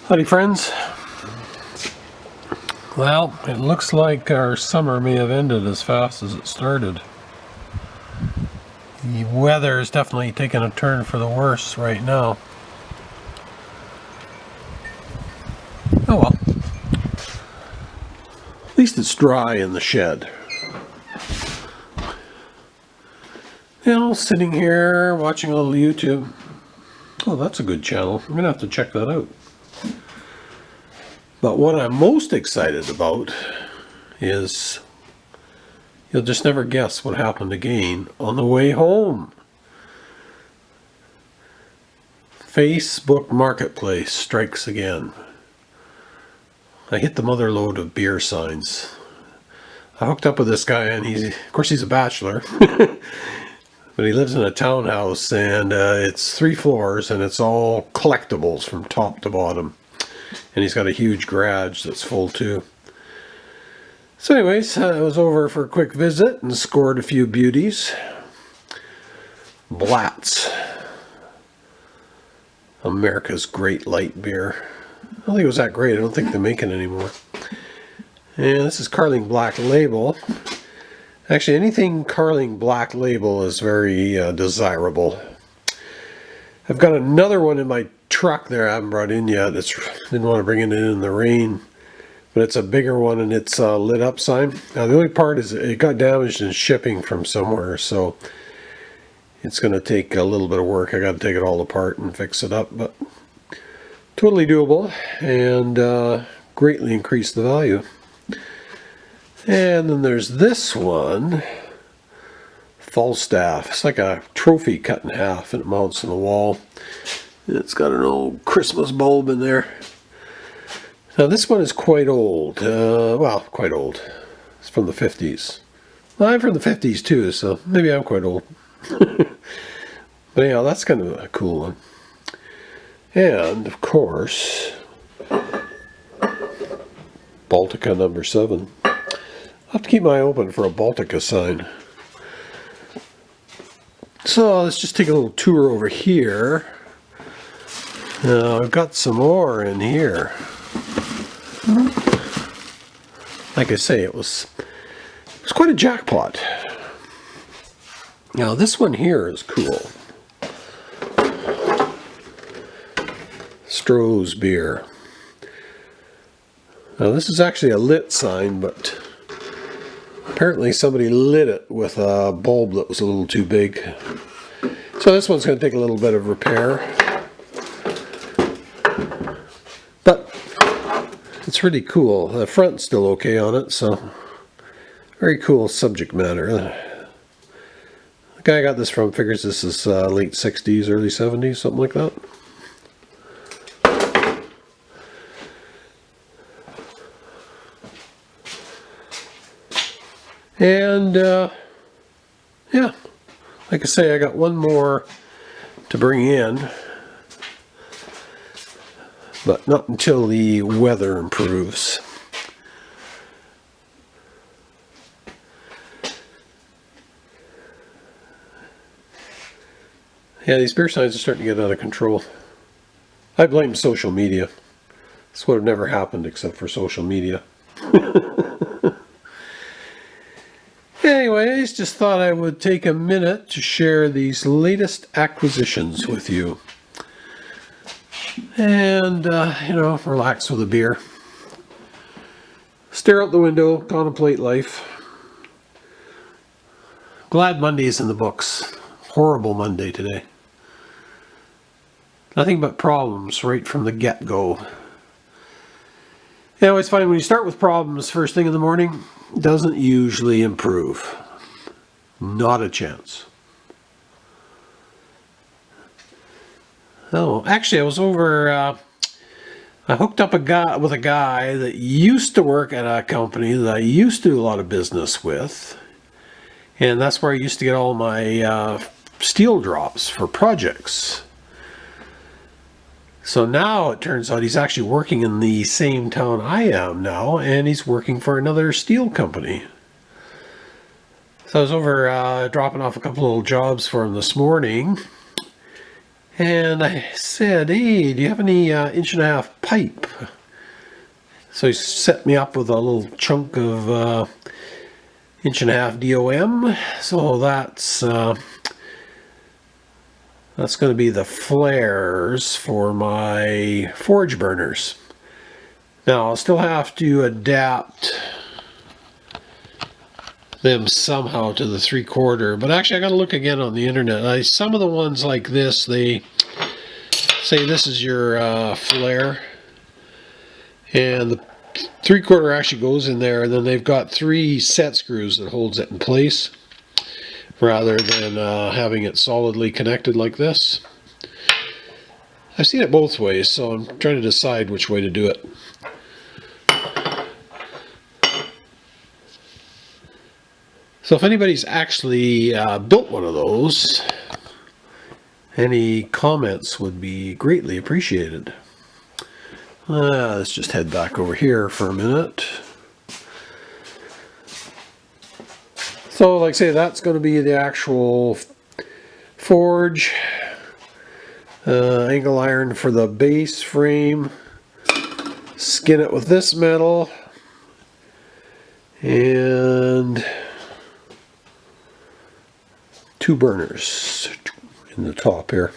Howdy friends. Well, it looks like our summer may have ended as fast as it started. The weather is definitely taking a turn for the worse right now. Oh well. At least it's dry in the shed. You know, sitting here watching a little YouTube. Oh, that's a good channel. I'm gonna have to check that out. But what I'm most excited about is you'll just never guess what happened again on the way home. Facebook Marketplace strikes again. I hit the mother lode of beer signs. I hooked up with this guy, and of course he's a bachelor, but he lives in a townhouse, and it's 3 floors, and it's all collectibles from top to bottom. And he's got a huge garage that's full too. So anyways, I was over for a quick visit and scored a few beauties. Blatz, America's great light beer. I don't think it was that great. I don't think they make it anymore. And this is Carling Black Label. Actually, anything Carling Black Label is very desirable. I've got another one in my truck there I haven't brought in yet. Didn't want to bring it in the rain, but it's a bigger one, and it's a lit up sign. Now the only part is it got damaged in shipping from somewhere, so it's going to take a little bit of work. I got to take it all apart and fix it up, but totally doable, and greatly increase the value. And then there's this one, Falstaff. It's like a trophy cut in half, and it mounts on the wall. It's got an old Christmas bulb in there. Now this one is quite old. Well, quite old. It's from the 50s. Well, I'm from the 50s too, so maybe I'm quite old. But anyhow, that's kind of a cool one. And, of course, Baltica number 7. I'll have to keep my eye open for a Baltica sign. So let's just take a little tour over here. Now I've got some more in here. Like I say, it was quite a jackpot. Now this one here is cool. Stroh's beer. Now this is actually a lit sign, but apparently somebody lit it with a bulb that was a little too big. So this one's going to take a little bit of repair. But it's really cool. The front's still okay on it, so very cool subject matter. The guy I got this from figures this is late 60s, early 70s, something like that. And yeah, like I say, I got one more to bring in, but not until the weather improves. Yeah, these beer signs are starting to get out of control. I blame social media. This would have never happened except for social media. Anyways, just thought I would take a minute to share these latest acquisitions with you. And, you know, relax with a beer. Stare out the window, contemplate life. Glad Monday's in the books. Horrible Monday today. Nothing but problems right from the get-go. You know, it's funny, when you start with problems first thing in the morning, it doesn't usually improve. Not a chance. Oh, actually, I was over, I hooked up with a guy that used to work at a company that I used to do a lot of business with. And that's where I used to get all my steel drops for projects. So now it turns out he's actually working in the same town I am now, and he's working for another steel company. So I was over dropping off a couple little jobs for him this morning, And I said, hey, do you have any 1.5-inch pipe? So he set me up with a little chunk of 1.5-inch DOM. So that's going to be the flares for my forge burners. Now I'll still have to adapt them somehow to the 3/4, but actually I got to look again on the internet. Some of the ones like this, they say this is your flare, and the 3/4 actually goes in there, and then they've got 3 set screws that holds it in place rather than having it solidly connected like this. I've seen it both ways, so I'm trying to decide which way to do it. So if anybody's actually built one of those, any comments would be greatly appreciated. Let's just head back over here for a minute. So like I say, that's going to be the actual forge. Angle iron for the base frame. Skin it with this metal. And 2 burners in the top here.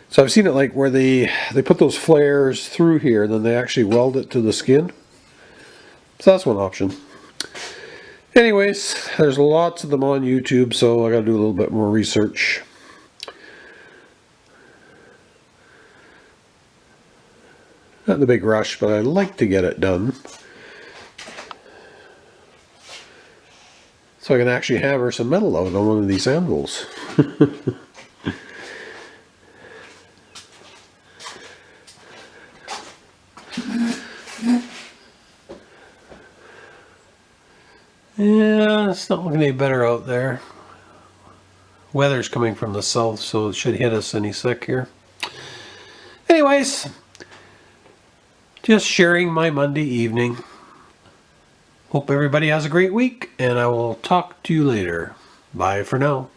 So I've seen it like where they put those flares through here, then they actually weld it to the skin. So that's one option. Anyways, there's lots of them on YouTube, so I gotta do a little bit more research. Not in a big rush, but I'd like to get it done, so I can actually hammer some metal out on one of these anvils. Yeah, it's not looking any better out there. Weather's coming from the south, so it should hit us any sec here. Anyways, just sharing my Monday evening. Hope everybody has a great week, and I will talk to you later. Bye for now.